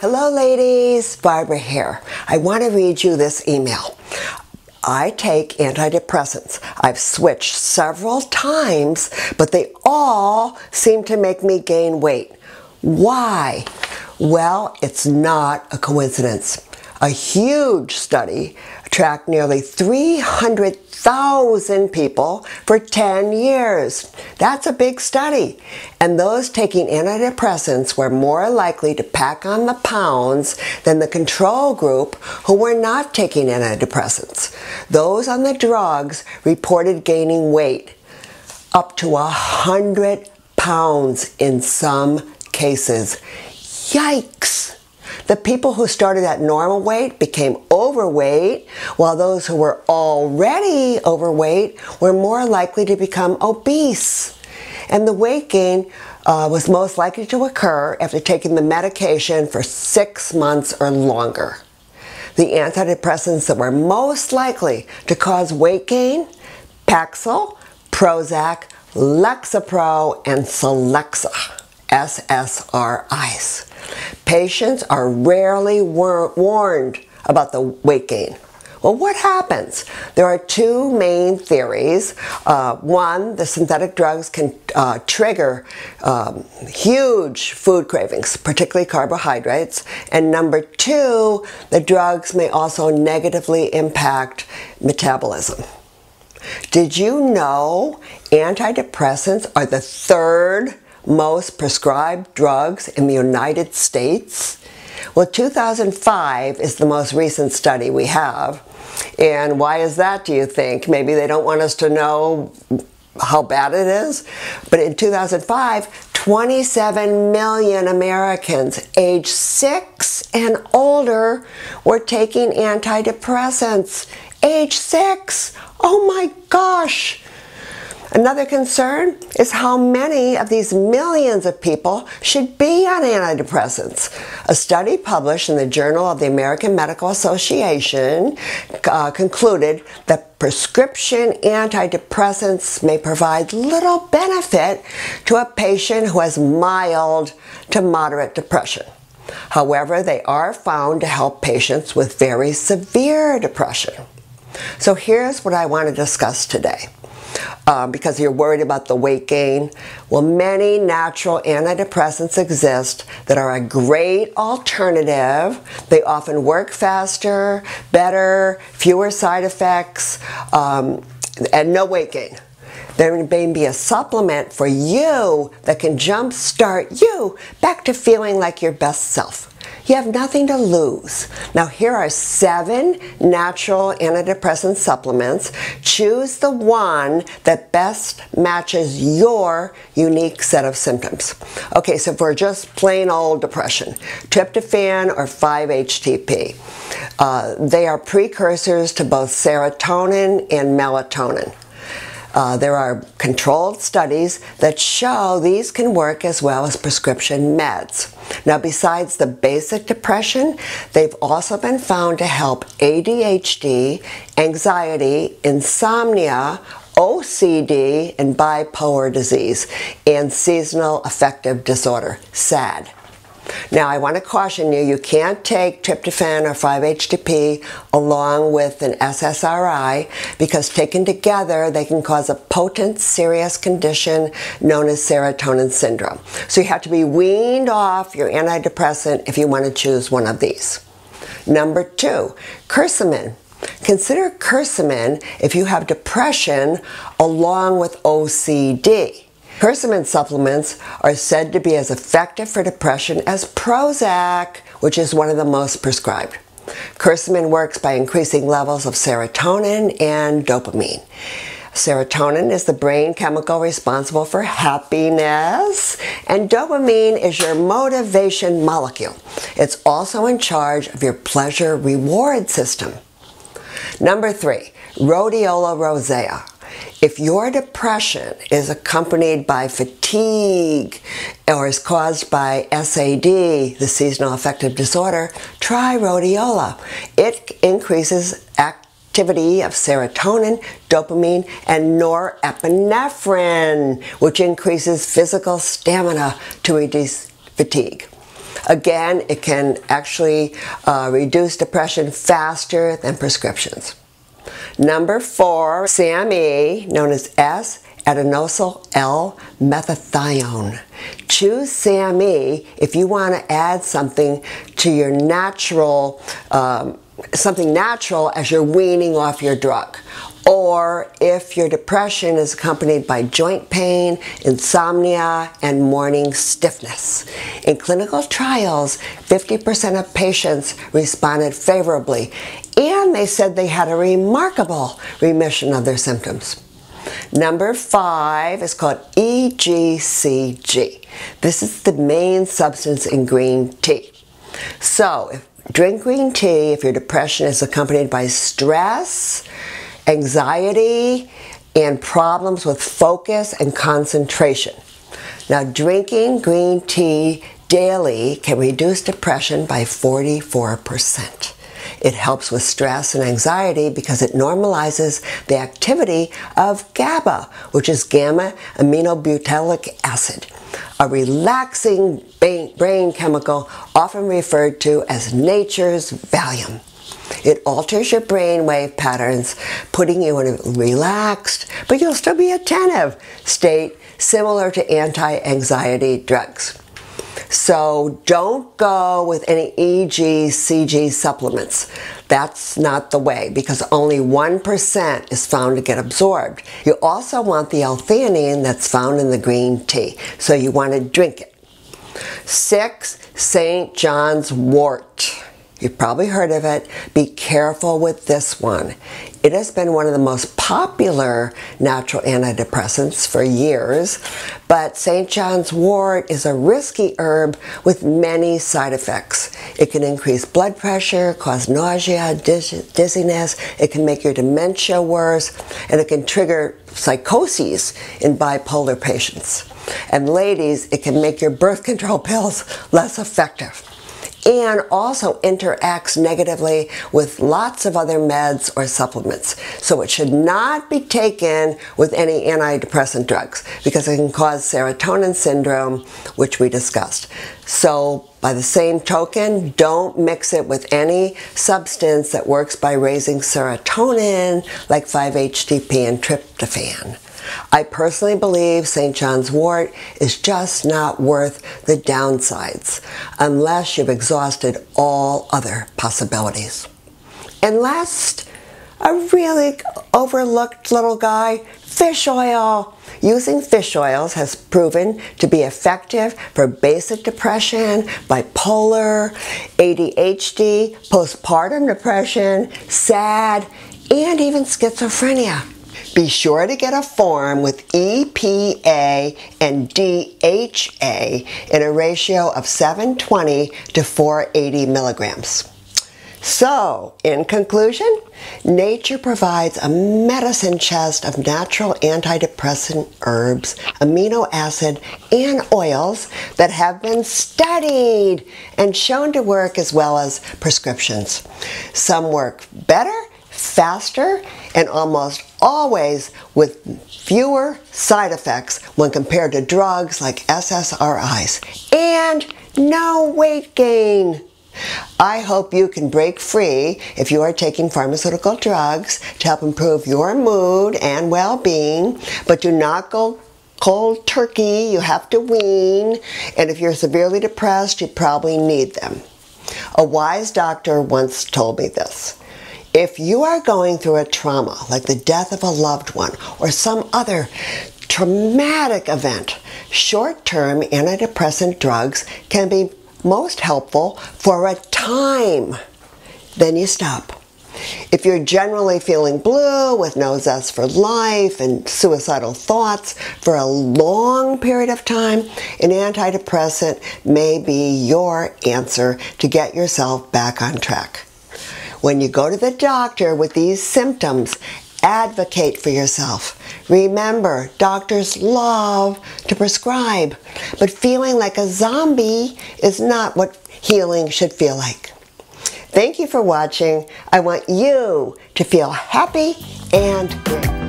Hello ladies, Barbara here. I want to read you this email. I take antidepressants. I've switched several times, but they all seem to make me gain weight. Why? Well, it's not a coincidence. A huge study tracked nearly 300,000 people for 10 years. That's a big study. And those taking antidepressants were more likely to pack on the pounds than the control group who were not taking antidepressants. Those on the drugs reported gaining weight up to 100 pounds in some cases. Yikes! The people who started at normal weight became overweight, while those who were already overweight were more likely to become obese. And the weight gain was most likely to occur after taking the medication for 6 months or longer. The antidepressants that were most likely to cause weight gain: Paxil, Prozac, Lexapro, and Celexa. SSRIs. Patients are rarely warned about the weight gain. Well, what happens? There are two main theories. One, the synthetic drugs can trigger huge food cravings, particularly carbohydrates. And number two, the drugs may also negatively impact metabolism. Did you know antidepressants are the third most prescribed drugs in the United States? Well, 2005 is the most recent study we have. And why is that, do you think? Maybe they don't want us to know how bad it is? But in 2005, 27 million Americans age 6 and older were taking antidepressants. Age 6! Oh my gosh! Another concern is how many of these millions of people should be on antidepressants. A study published in the Journal of the American Medical Association concluded that prescription antidepressants may provide little benefit to a patient who has mild to moderate depression. However, they are found to help patients with very severe depression. So here's what I want to discuss today. Because you're worried about the weight gain. Well, many natural antidepressants exist that are a great alternative. They often work faster, better, fewer side effects, and no weight gain. There may be a supplement for you that can jumpstart you back to feeling like your best self. You have nothing to lose. Now here are 7 natural antidepressant supplements. Choose the one that best matches your unique set of symptoms. Okay, so for just plain old depression, tryptophan or 5-HTP. They are precursors to both serotonin and melatonin. There are controlled studies that show these can work as well as prescription meds. Now, besides the basic depression, they've also been found to help ADHD, anxiety, insomnia, OCD, and bipolar disease, and seasonal affective disorder, SAD. Now, I want to caution you, you can't take tryptophan or 5-HTP along with an SSRI because taken together they can cause a potent, serious condition known as serotonin syndrome. So you have to be weaned off your antidepressant if you want to choose one of these. Number 2, quercetin. Consider quercetin if you have depression along with OCD. Quercetin supplements are said to be as effective for depression as Prozac, which is one of the most prescribed. Quercetin works by increasing levels of serotonin and dopamine. Serotonin is the brain chemical responsible for happiness, and dopamine is your motivation molecule. It's also in charge of your pleasure reward system. Number 3, rhodiola rosea. If your depression is accompanied by fatigue or is caused by SAD, the seasonal affective disorder, try rhodiola. It increases activity of serotonin, dopamine, and norepinephrine, which increases physical stamina to reduce fatigue. Again, it can actually reduce depression faster than prescriptions. Number 4, SAMe, known as S-adenosyl L-methathione. Choose SAMe if you want to add something to your natural, something natural as you're weaning off your drug. Or if your depression is accompanied by joint pain, insomnia, and morning stiffness. In clinical trials, 50% of patients responded favorably, and they said they had a remarkable remission of their symptoms. Number 5 is called EGCG. This is the main substance in green tea. So, drink green tea if your depression is accompanied by stress, anxiety, and problems with focus and concentration. Now, drinking green tea daily can reduce depression by 44%. It helps with stress and anxiety because it normalizes the activity of GABA, which is gamma-aminobutyric acid, a relaxing brain chemical often referred to as nature's Valium. It alters your brain wave patterns, putting you in a relaxed, but you'll still be attentive state, similar to anti-anxiety drugs. So don't go with any EGCG supplements. That's not the way, because only 1% is found to get absorbed. You also want the L-theanine that's found in the green tea, so you want to drink it. 6, St. John's wort. You've probably heard of it. Be careful with this one. It has been one of the most popular natural antidepressants for years, but St. John's wort is a risky herb with many side effects. It can increase blood pressure, cause nausea, dizziness, it can make your dementia worse, and it can trigger psychoses in bipolar patients. And ladies, it can make your birth control pills less effective, and also interacts negatively with lots of other meds or supplements. So it should not be taken with any antidepressant drugs because it can cause serotonin syndrome, which we discussed. So by the same token, don't mix it with any substance that works by raising serotonin like 5-HTP and tryptophan. I personally believe St. John's wort is just not worth the downsides unless you've exhausted all other possibilities. And last, a really overlooked little guy, fish oil. Using fish oils has proven to be effective for basic depression, bipolar, ADHD, postpartum depression, SAD, and even schizophrenia. Be sure to get a form with EPA and DHA in a ratio of 720 to 480 milligrams. So, in conclusion, nature provides a medicine chest of natural antidepressant herbs, amino acid, and oils that have been studied and shown to work as well as prescriptions. Some work better, faster, and almost always with fewer side effects when compared to drugs like SSRIs, and no weight gain. I hope you can break free if you are taking pharmaceutical drugs to help improve your mood and well-being, but do not go cold turkey. You have to wean, and if you're severely depressed, you probably need them. A wise doctor once told me this: if you are going through a trauma, like the death of a loved one or some other traumatic event, short-term antidepressant drugs can be most helpful for a time. Then you stop. If you're generally feeling blue with no zest for life and suicidal thoughts for a long period of time, an antidepressant may be your answer to get yourself back on track. When you go to the doctor with these symptoms, advocate for yourself. Remember, doctors love to prescribe, but feeling like a zombie is not what healing should feel like. Thank you for watching. I want you to feel happy and great.